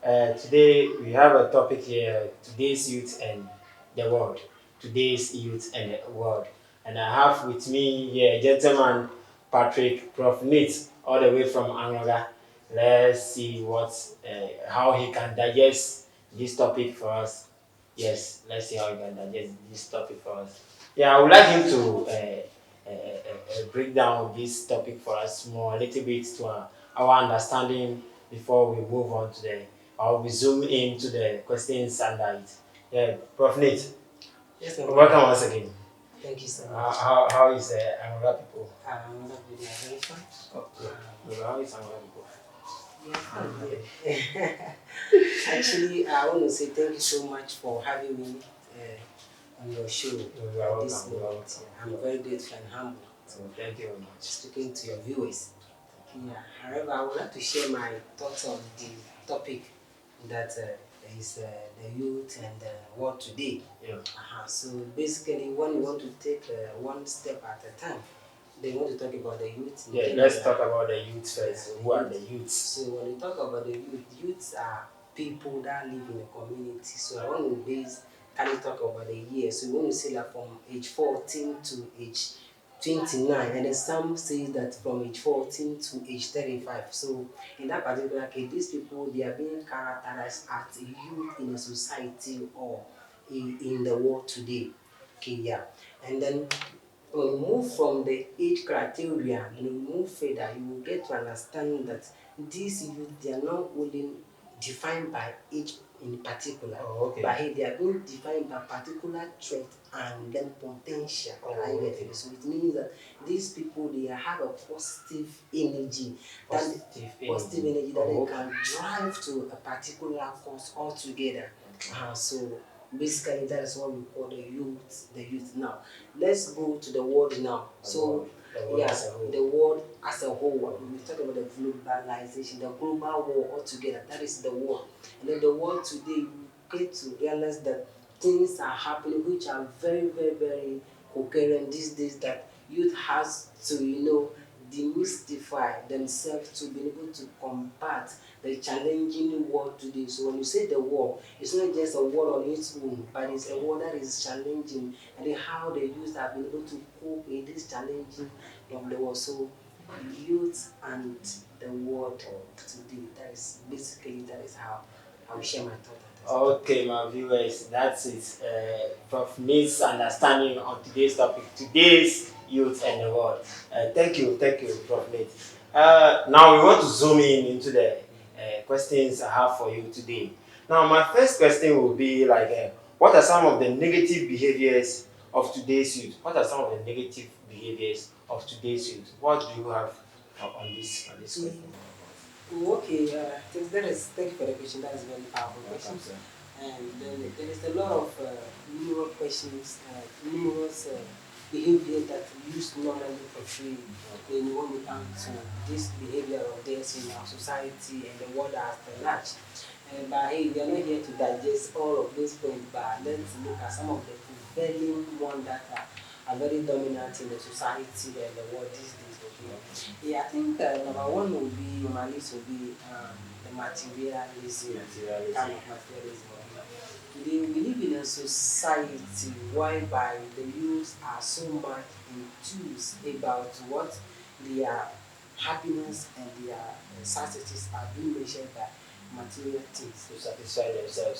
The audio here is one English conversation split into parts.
Today we have a topic here: today's youth and the world. Today's youth and the world. And I have with me here a gentleman, Patrick Prof. Nate, all the way from Angola. Let's see how he can digest this topic for us. Yes, let's see how he can digest this topic for us. Yeah, I would like him to break down this topic for us more, a little bit to our understanding before we move on to the or we zoom into the questions under it. Yeah, Prof. Nate, Yes, welcome once again. thank you so much. How is Angola people? I'm not really very fun. Okay. How is Angola people? Yeah, actually, I want to say thank you so much for having me on your show You are at this welcome. You are moment. welcome. I'm very grateful and humble So thank you very much. speaking to your viewers. Yeah. However, I would like to share my thoughts on the topic that is the youth and the world today. Yeah. So basically, when you want to take one step at a time, they want to talk about the youth. Yeah, let's talk about the youth first. Who are the youths? So when you talk about the youth, youths are people that live in a community. So I want to base can you talk about the year. So we want to say that from age 14 to age 29, and then some say that from age 14 to age 35. So in that particular case, these people they are being characterized as youth in a society or in the world today. Okay, yeah. And then when you move from the age criteria and you move further, you will get to understand that these youth they are not only defined by age in particular, Okay. but they are being defined by particular trait and then potential. Okay. So it means that these people they have a positive energy, positive energy that they can drive to a particular cause altogether. So basically that is what we call the youth now. Let's go to the world now. So the world as a whole. When we talk about the globalization, the global war altogether, that is the world. And then the world today, you get to realize that things are happening which are very, very, very coherent these days that youth has to, demystify themselves to be able to combat the challenging world today. So when you say the war, it's not just a war on its own, but it's a war that is challenging and then how the youth have been able to cope in this challenging of the world. So youth and the world today, that is how I will share my thought on this. Okay, my viewers, that's it. Prof. Nate's understanding on today's topic, today's youth and the world. Thank you, Prof. Nate. Now we want to zoom in into the questions I have for you today. Now, my first question will be like, what are some of the negative behaviors of today's youth? What are some of the negative behaviors of today's youth? What do you have on this question? Okay, thank you for the question. That is a very powerful question. And then there is a lot of numerous questions, numerous behavior that we use to normally portray when we come to this behavior of theirs in our society and the world as a large. But hey, we are not here to digest all of those points, but let's look at some of the prevailing ones that are very dominant in the society and the world these days. Okay? Yeah, I think number one will be, my list will be the materialism. Kind of materialism. Today we live in a society whereby the youth are so much enthused about what their happiness and their successes are being measured by material things To satisfy themselves.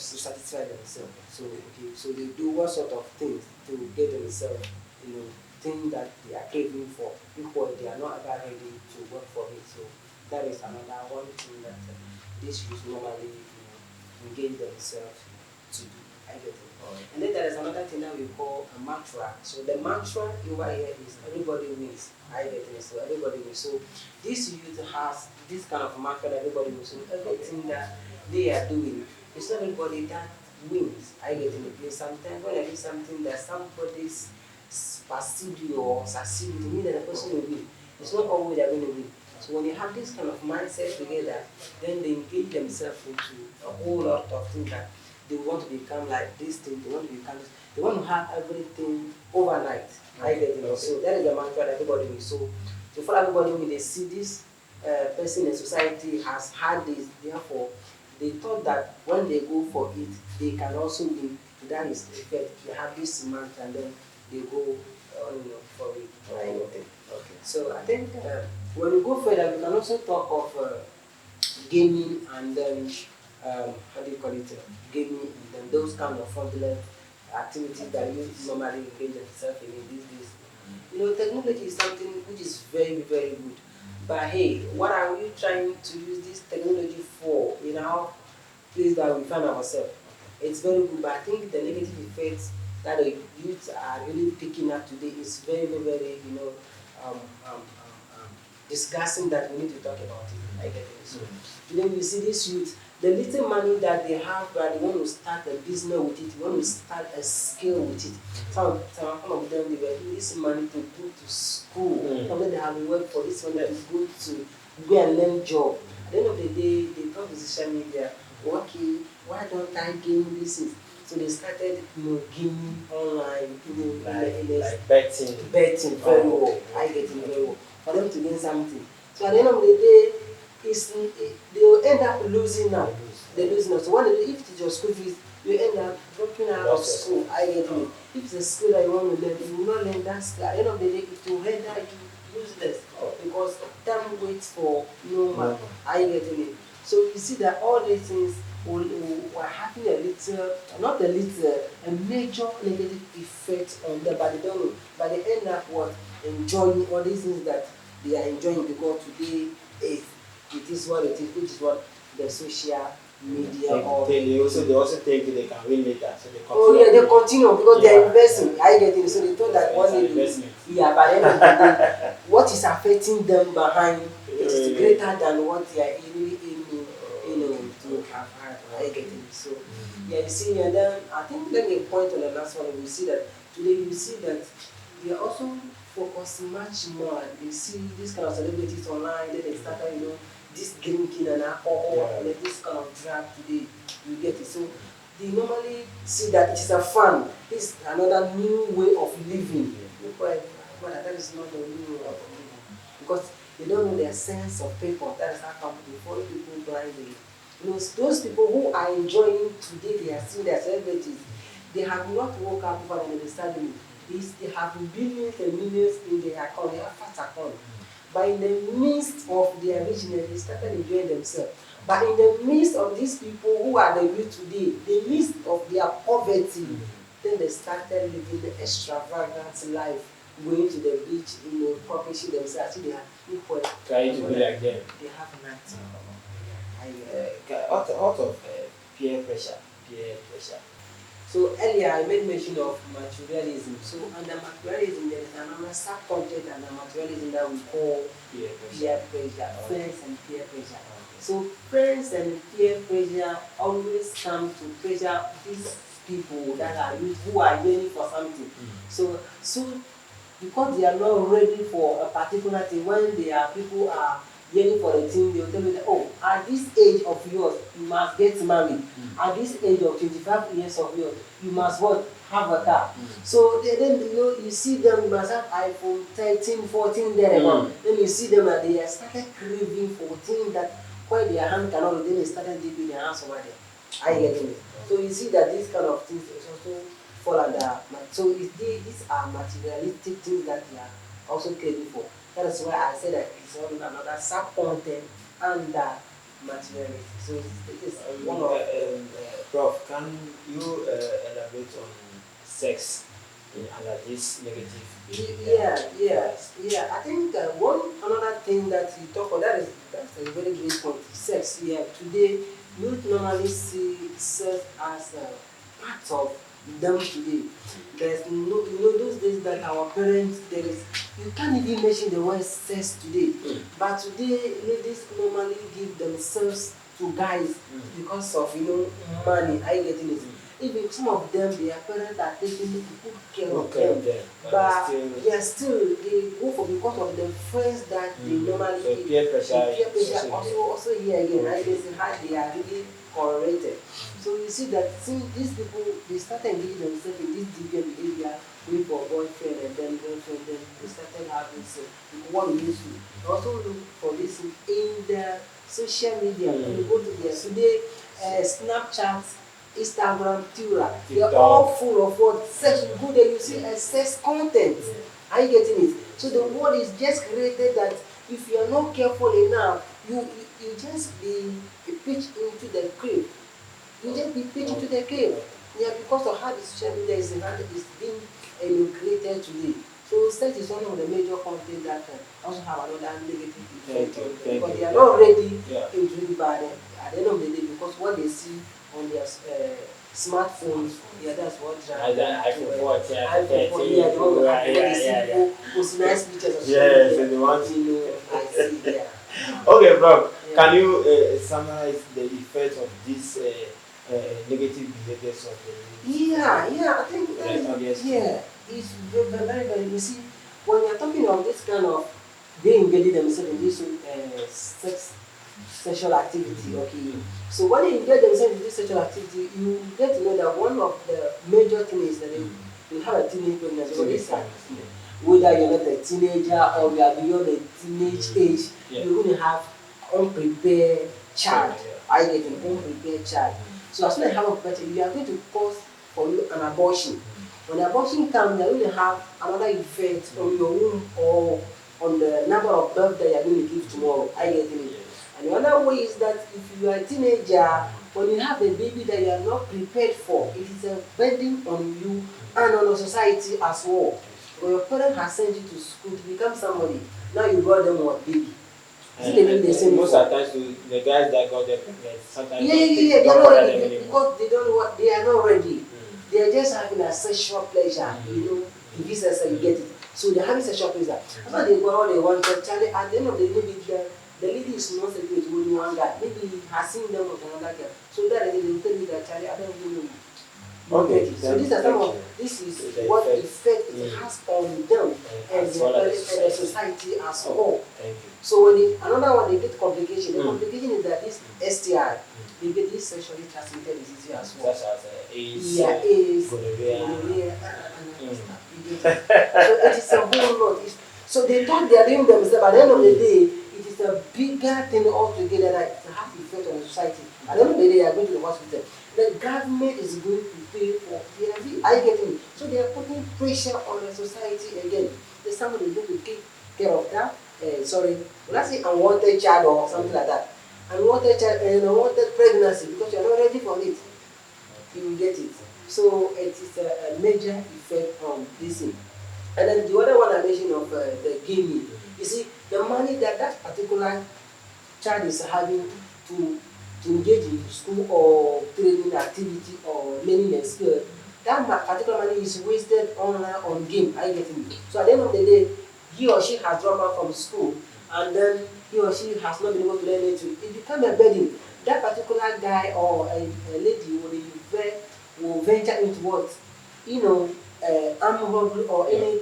So okay, so they do what sort of things to get themselves, things that they are craving for. People they are not ever ready to work for it. So that is another one thing that these youth normally engage themselves to do. I get it. And then there is another thing that we call a mantra. So the mantra over here is everybody wins. I get it. So everybody wins. So this youth has this kind of mantra that everybody wins. So everything that they are doing, it's not everybody that wins. I get it. Because sometimes when I do something that somebody's perceived you or succeed, it means that the person will win. It's not always they're going to win. So when you have this kind of mindset together, then they engage themselves into a whole lot of things that they want to become like this thing, they want to have everything overnight. I get it. So that is the mantra that everybody will. So for everybody when they see this person in society has had this, therefore they thought that when they go for it, they can also win. That is the effect. They have this month and then they go on for it. Oh, Right? okay. Okay. So I think when we go further, we can also talk of gaming and then how do you call it? Gaming and then those kind of fraudulent activities that you normally engage yourself in these days. Technology is something which is very, very good. But hey, what are we trying to use this technology for in our place that we find ourselves? It's very good, but I think the negative effects that the youth are really picking up today is very, very, very, um, um, discussing that we need to talk about it. I get it. So today we see this youth, the little money that they have, but they want to start a business with it, they want to start a skill with it. Some of them they were using this money to go to school. Some of them they have worked for this money to go and learn job. At the end of the day, they come to social media, okay, why don't I gain this? So they started, gaming online, Like betting. betting very well. I get it very well for them to gain something. So at the end of the day, they will end up losing now. They lose now. So what they do, if it's your school fees, you end up dropping out of school. I get it. If it's a skill that you want to learn, you will not learn that skill. At the end of the day, it will render you useless because time waits for no man. I get it. So you see that all these things were having a little, not a little, a major negative effect on them, but they don't know. But they end up enjoying all these things that they are enjoying because today it is what it is, which is what the social media They also think they can win later, so they continue. Oh yeah, they continue because they are investing. I get it. So they thought that one day by the end of the day, what is affecting them behind it is greater than what they are really aiming, to have had. I get it. So yeah, you see, and then I think let me point on the last one. We see that today you see that they are also focus much more. They see this kind of celebrities online, then they start, this drinking and alcohol and this kind of drug today. You get it. So they normally see that it is a fun. It's another new way of living. But that is not a new way of living because they don't know their sense of people. That is how come before people blindly. Those people who are enjoying today, they are still their celebrities. They have not woke up before they started. They have billions and millions in their account, they have fat account. But in the midst of their richness, they started enjoying themselves. But in the midst of these people who are the youth today, the midst of their poverty, then they started living the extravagant life, going to the beach, publishing themselves. They are equal. Trying to be like them. They have nothing. Out of peer pressure. So earlier I made mention of materialism. So under materialism there is another subcontent under materialism that we call Peer pressure, friends and peer pressure. So friends and peer pressure always come to pressure these people that are youth who are yearning for something. So because they are not ready for a particular thing, when people are yearning for a thing, they will tell you that, oh, at this age of yours, you must get married. At this age of 25 years of yours, you must what? Have a car. So then you see them, you must have iPhone 13, 14 there. Then you see them and they started craving for things that where their hand cannot, then they started dipping their hands over there. I get it. So you see that these kind of things is also fall under. So these are materialistic things that they are also craving for. That is why I said that it's all another sub-content under materialism. So it is one of Prof, can you elaborate on sex under this negative? Yeah. I think another thing that you talk about that's a very great point. Sex. Yeah. Today, youth normally see sex as a part of them today. There's no, those days that our parents, you can't even mention the word sex today. But today, ladies normally give themselves to guys because of, money. I getting it. Even some of them, their parents are taking good care of them. But they go for because of the friends that they normally so peer pressure also here again. I guess how they are really correlated. So you see that these people, they started engaging themselves in this deviant behavior, going for boyfriend and then girlfriend, then they started having sex. What we used to also look for this in the social media. When you go to there today, Snapchat, Instagram, Twitter. They are TikTok. all full of what sex. You go there, you see sex content. Yeah. Are you getting it? So the world is just created that if you are not careful enough, you just be pitched into the grave. You just be pitched into the grave. Yeah, because of how the social media is being created today. So sex is one of the major content that can also have another negative effect on them because they are not ready Yeah. into it by at the end of the day because what they see on their smartphones, yeah, that's what Like that iPhone 14, iPhone 13, yeah, the one yeah, they see yeah. post nice pictures of Yeah, so somebody, they want. you know, I see, yeah. Okay, bro. Yeah. Can you summarize the effect of these negative behaviors of the Yeah, I think that Right, is, obviously. yeah, it's very, you see, when you're talking of this kind of, they engage themselves in this sexual activity, okay, so when they engage themselves in this sexual activity, you get to know that one of the major things is that they have a teenage pregnancy, or this whether you're not a teenager or you are beyond the teenage age, Yeah. you're going to have unprepared child. Yeah. I get an unprepared child. So as soon as you have unprepared child, you are going to cause for you an abortion. When the abortion comes, you're going to have another effect on your womb or on the number of birth that you're going to give tomorrow. I get it. And the other way is that if you are a teenager, when you have a baby that you are not prepared for, it is a burden on you and on the society as well. When your parent has sent you to school to become somebody, now you brought them what baby. Is it the baby they send most for? of the times the guys that got them pregnant sometimes Yeah. They don't are not bother ready them anymore. because they don't know what they are not ready. They are just having a sexual pleasure, you know. If it's a you get it. So they're having sexual pleasure. That's why they got all they want. But Charlie, at the end of the day, maybe the lady is not sleeping with only one guy. Maybe he has seen them with another girl. So that they will tell me that Charlie, I don't even know you. Okay. So these are some of this is what effect it has on them and the society as a whole. Thank you. So when another one they get complication. The complication is that this STI, they get this sexually transmitted disease as well. Such as AIDS, Yeah, AIDS, gonorrhea. gonorrhea, and other stuff. You get it? So it is a whole lot. So they thought they are doing themselves. At the end of the day, it is a bigger thing altogether that has effect on the society. At the end of the day, they are going to the hospital. The government is going to pay for therapy. Are you getting it? So they are putting pressure on the society again. There's somebody going to take care of that. Let's say unwanted child or something like that. Unwanted child and unwanted pregnancy because you are not ready for it. You will get it. So it is a major effect on this thing. And then the other one I mentioned of the gaming. You see, the money that particular child is having to engage in school or training activity or learning a skill, that particular money is wasted on game. Are you getting it? So at the end of the day, he or she has dropped out from school and then he or she has not been able to learn anything. It becomes a burden. That particular guy or a lady will venture into what? You know, armed robbery or any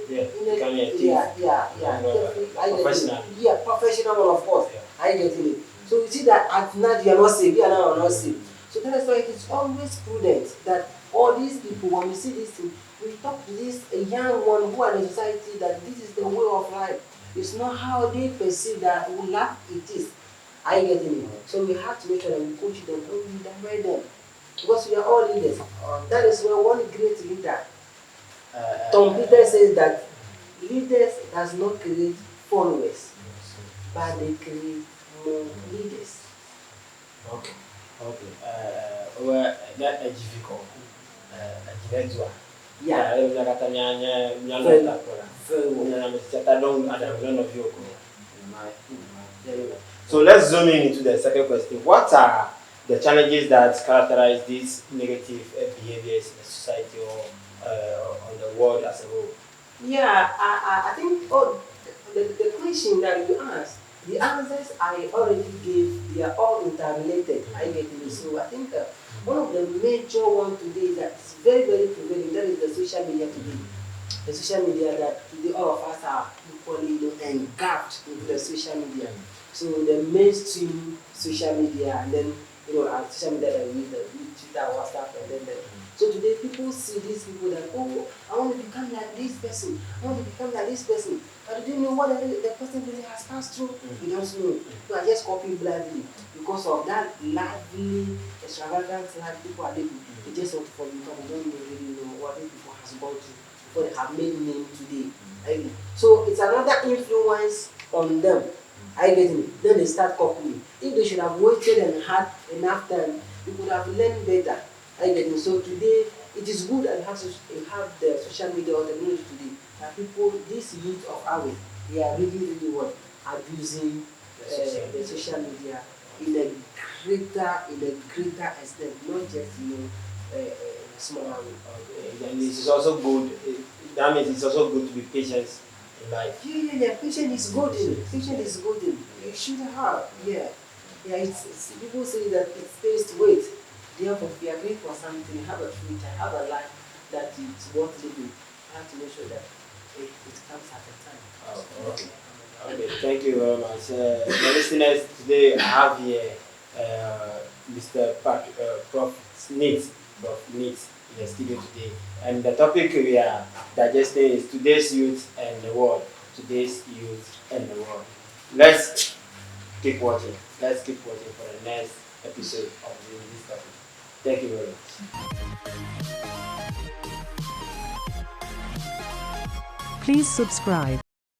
professional. Yeah, professional one, of course. Are you getting it? So you see that at night you are not safe, you are now not safe. So that is why it is always prudent that all these people, when we see this thing, we talk to this a young one who are in the society that this is the way of life. It's not how they perceive that life it is. Are you getting it? So we have to make sure that we coach them and we direct them. Because we are all leaders. That is where one great leader, Tom Peter says that leaders does not create followers, but they create more leaders. Okay. Well, that is difficult. Yeah. Very well. So let's zoom in into the second question. What are the challenges that characterize these negative behaviors in the society or on the world as a whole? Yeah, I think the question that you asked, the answers I already gave, they are all interrelated. I get it. So I think one of the major ones today that is very, very prevailing, that is the social media today. The social media that today all of us are equally engulfed into the social media. So the mainstream social media and then our social media that we use, Twitter, WhatsApp, and then so today people see these people that, oh, I want to become like this person, I want to become like this person. But do you know what the person really has passed through? You don't know. You are just copying blindly because of that lively, extravagant life people are living. They just want to follow, but they don't really know what these people has gone through before they have made name today. Right? So it's another influence on them. Are you getting it? Then they start copying. If they should have waited and had enough time, they could have learned better. Are you getting it? So today, it is good and have the social media or technology today that people, this youth of ours, they are really what abusing the social media in a greater extent, not just in a smaller way. Okay. And it is also good. That means it's also good to be patient in life. Yeah. Patience is golden. Patience is golden. You should have. Yeah. It's people say that it pays to wait. Therefore, if you are going for something, have a future, have a life that is worth living. You have to make sure that it comes at a time. Oh, okay. Okay, thank you very much. The listeners, today I have here Mr. Prof. Nate in the studio today. And the topic we are digesting is today's youth and the world. Today's youth and the world. Let's keep watching. Let's keep watching for the next episode of this topic. Thank you very much. Please subscribe.